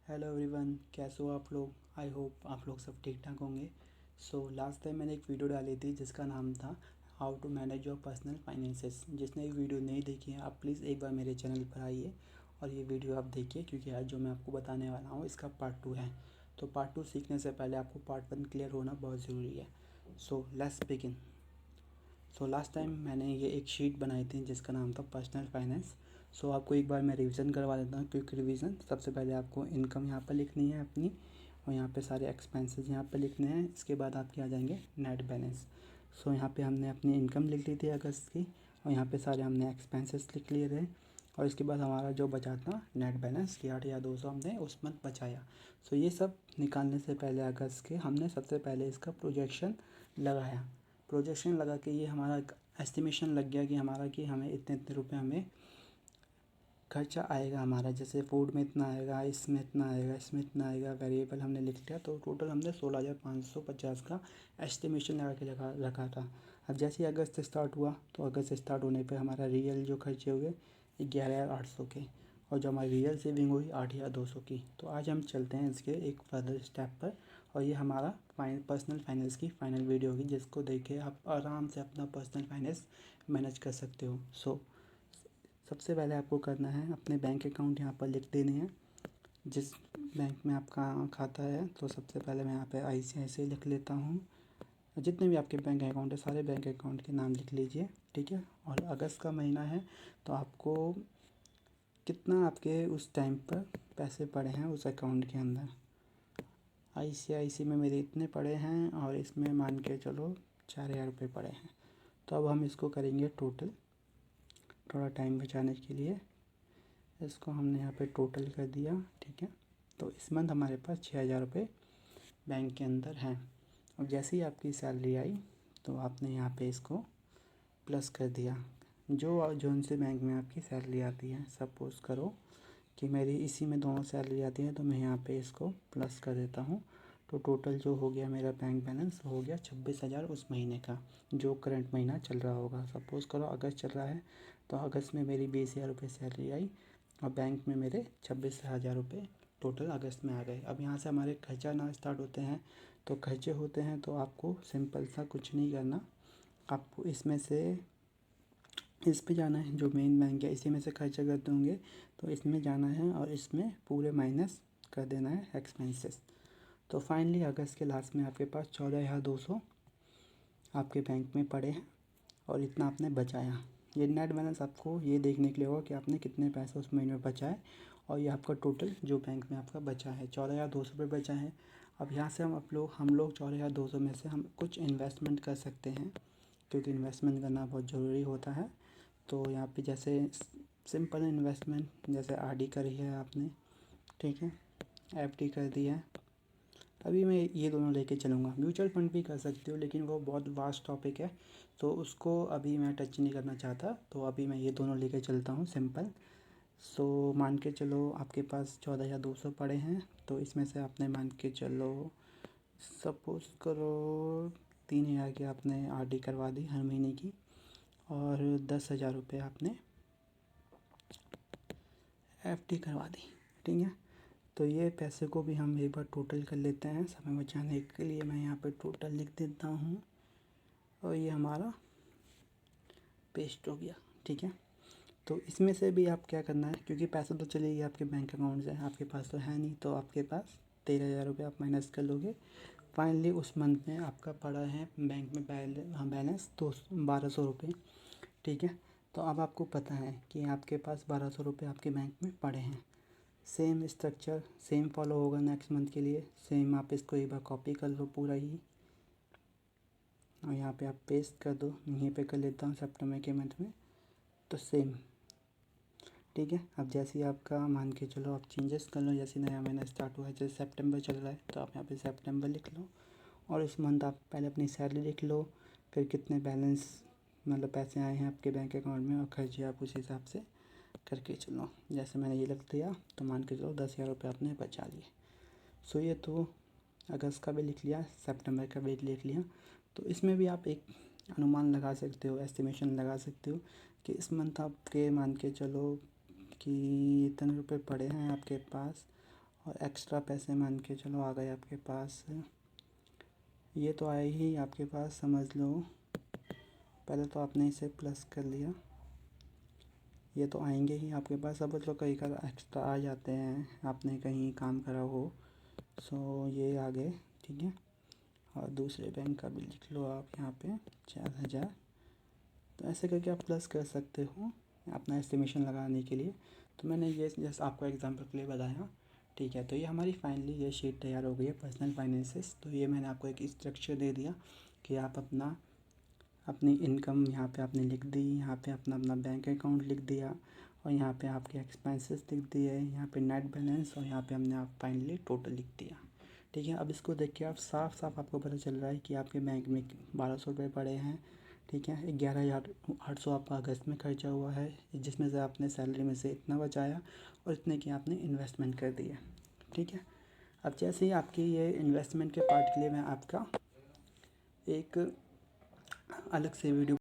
Hello everyone, कैसे हो आप लोग। आई होप आप लोग सब ठीक ठाक होंगे। लास्ट टाइम मैंने एक वीडियो डाली थी जिसका नाम था how to manage your personal finances. जिसने ये वीडियो नहीं देखी है आप प्लीज़ एक बार मेरे चैनल पर आइए और ये वीडियो आप देखिए, क्योंकि आज जो मैं आपको बताने वाला हूँ इसका पार्ट 2 है। तो पार्ट 2 सीखने से पहले आपको पार्ट 1 क्लियर होना बहुत ज़रूरी है। Let's begin. लास्ट टाइम मैंने ये एक शीट बनाई थी जिसका नाम था पर्सनल फाइनेंस। आपको एक बार मैं रिवीजन करवा देता हूँ, क्विक रिवीजन। सबसे पहले आपको इनकम यहाँ पर लिखनी है अपनी, और यहाँ पे सारे एक्सपेंसेस यहाँ पे लिखने हैं। इसके बाद आपके आ जाएंगे नेट बैलेंस। यहाँ पे हमने अपनी इनकम लिख ली थी अगस्त की, और यहाँ पे सारे हमने एक्सपेंसेस लिख लिए थे। और इसके बाद हमारा जो बचा था नेट बैलेंस की 8,200 हमने उस मंथ बचाया। ये सब निकालने से पहले अगस्त के हमने सबसे पहले इसका प्रोजेक्शन लगाया। प्रोजेक्शन लगा के ये हमारा एस्टिमेशन लग गया कि हमारा कि हमें इतने इतने रुपए हमें खर्चा आएगा हमारा। जैसे फूड में इतना आएगा, इसमें इतना आएगा, इसमें इतना आएगा, वेरिएबल हमने लिख लिया। तो टोटल हमने 16,550 का एस्टिमेशन लगा के रखा था। अब जैसे ही अगस्त स्टार्ट हुआ तो अगस्त स्टार्ट होने पे हमारा रियल जो खर्चे हुए 11,800 के, और जो हमारी रियल सेविंग हुई 8,200 की। तो आज हम चलते हैं इसके एक फर्दर स्टेप पर, और ये हमारा पर्सनल फाइनेंस की फाइनल वीडियो होगी, जिसको देख के आप आराम से अपना पर्सनल फाइनेंस मैनेज कर सकते हो। सबसे पहले आपको करना है अपने बैंक अकाउंट यहाँ पर लिख देने हैं, जिस बैंक में आपका खाता है। तो सबसे पहले मैं यहाँ पे ICICI लिख लेता हूँ। जितने भी आपके बैंक अकाउंट है सारे बैंक अकाउंट के नाम लिख लीजिए, ठीक है। और अगस्त का महीना है तो आपको कितना आपके उस टाइम पर पैसे पड़े हैं उस अकाउंट के अंदर। ICICI में मेरे इतने पड़े हैं, और इसमें मान के चलो 4,000 रुपये पड़े हैं। तो अब हम इसको करेंगे टोटल, थोड़ा टाइम बचाने के लिए इसको हमने यहाँ पे टोटल कर दिया, ठीक है। तो इस मंथ हमारे पास 6,000 रुपये बैंक के अंदर हैं। और जैसे ही आपकी सैलरी आई तो आपने यहाँ पे इसको प्लस कर दिया। जो उनसे बैंक में आपकी सैलरी आती है, सपोज़ करो कि मेरी इसी में दोनों सैलरी आती है, तो मैं यहाँ पे इसको प्लस कर देता हूँ। तो टोटल जो हो गया मेरा बैंक बैलेंस हो गया 26,000 उस महीने का, जो करंट महीना चल रहा होगा। सपोज़ करो अगस्त चल रहा है तो अगस्त में मेरी 20,000 रुपये सैलरी आई, और बैंक में मेरे 26,000 रुपये टोटल अगस्त में आ गए। अब यहाँ से हमारे खर्चा ना स्टार्ट होते हैं, तो खर्चे होते हैं तो आपको सिंपल सा कुछ नहीं करना। आपको इसमें से इस पे जाना है, जो मेन बैंक है इसी में से खर्चा करते होंगे, तो इसमें जाना है और इसमें पूरे माइनस कर देना है एक्सपेंसेस। तो फाइनली अगस्त के लास्ट में आपके पास 14,200 आपके बैंक में पड़े हैं, और इतना आपने बचाया। ये नेट बैलेंस आपको ये देखने के लिए होगा कि आपने कितने पैसे उस महीने में बचाए, और ये आपका टोटल जो बैंक में आपका बचा है 14,200 रुपये बचा है। अब यहाँ से हम लोग 14,200 में से हम कुछ इन्वेस्टमेंट कर सकते हैं, क्योंकि इन्वेस्टमेंट करना बहुत ज़रूरी होता है। तो यहाँ पे जैसे सिंपल इन्वेस्टमेंट, जैसे RD करी है आपने, ठीक है, FD कर दी है। अभी मैं ये दोनों लेके चलूँगा। म्यूचुअल फंड भी कर सकते हो, लेकिन वो बहुत वास्ट टॉपिक है, तो उसको अभी मैं टच नहीं करना चाहता। तो अभी मैं ये दोनों लेके चलता हूँ सिंपल। मान के चलो आपके पास 14,200 पड़े हैं, तो इसमें से आपने मान के चलो सपोज़ करो 3,000 की आपने RD करवा दी हर महीने की, और 10,000 रुपये आपने FD करवा दी, ठीक है। तो ये पैसे को भी हम एक बार टोटल कर लेते हैं। समय बचाने के लिए मैं यहाँ पे टोटल लिख देता हूँ, और ये हमारा पेस्ट हो गया, ठीक है। तो इसमें से भी आप क्या करना है, क्योंकि पैसा तो चले गया आपके बैंक अकाउंट से, आपके पास तो है नहीं, तो आपके पास 13,000 रुपये आप माइनस कर लोगे। फाइनली उस मंथ में आपका पड़ा है बैंक में बैलेंस 1200 रुपये, ठीक है। तो अब आपको पता है कि आपके पास 1200 रुपये आपके बैंक में पड़े हैं। सेम स्ट्रक्चर सेम फॉलो होगा नेक्स्ट मंथ के लिए। सेम आप इसको एक बार कॉपी कर लो पूरा ही, और यहाँ पे आप पेस्ट कर दो। यहीं पे कर लेता हूँ सितंबर के मंथ में, तो सेम, ठीक है। अब जैसे ही आपका मान के चलो आप चेंजेस कर लो, जैसे नया महीना स्टार्ट हुआ है, जैसे सितंबर चल रहा है तो आप यहाँ पे सितंबर लिख लो, और इस मंथ आप पहले अपनी सैलरी लिख लो, फिर कितने बैलेंस मतलब पैसे आए हैं आपके बैंक अकाउंट में, और खर्चे आप उस हिसाब से करके चलो। जैसे मैंने ये लिख दिया तो मान के चलो 10,000 रुपये आपने बचा लिए। ये तो अगस्त का भी लिख लिया, सितंबर का भी लिख लिया। तो इसमें भी आप एक अनुमान लगा सकते हो, एस्टिमेशन लगा सकते हो कि इस मंथ आपके मान के चलो कि इतने रुपए पड़े हैं आपके पास, और एक्स्ट्रा पैसे मान के चलो आ गए आपके पास। ये तो आए ही आपके पास, समझ लो। पहले तो आपने इसे प्लस कर लिया, ये तो आएंगे ही आपके पास। अब तो कई बार एक्स्ट्रा आ जाते हैं, आपने कहीं काम करा हो। सो ये आ गए, ठीक है। और दूसरे बैंक का भी लिख लो आप यहाँ पे 4,000। तो ऐसे करके आप प्लस कर सकते हो अपना एस्टिमेशन लगाने के लिए। तो मैंने ये जस्ट आपको एग्जांपल के लिए बताया, ठीक है। तो ये हमारी फाइनली ये शीट तैयार हो गई है पर्सनल फाइनेंसेस। तो ये मैंने आपको एक स्ट्रक्चर दे दिया कि आप अपनी इनकम यहाँ पे आपने लिख दी, यहाँ पे अपना बैंक अकाउंट लिख दिया, और यहाँ पे आपके एक्सपेंसेस लिख दिए, यहाँ पे नेट बैलेंस, और यहाँ पे हमने आप फाइनली टोटल लिख दिया, ठीक है। अब इसको देख के आप साफ साफ आपको पता चल रहा है कि आपके बैंक में 1,200 रुपये पड़े हैं, ठीक है। 11,800 आपका अगस्त में खर्चा हुआ है, जिसमें से आपने सैलरी में से इतना बचाया और इतने की आपने इन्वेस्टमेंट कर दी है, ठीक है। अब जैसे ही आपकी ये इन्वेस्टमेंट के पार्ट के लिए मैं आपका एक अलग से वीडियो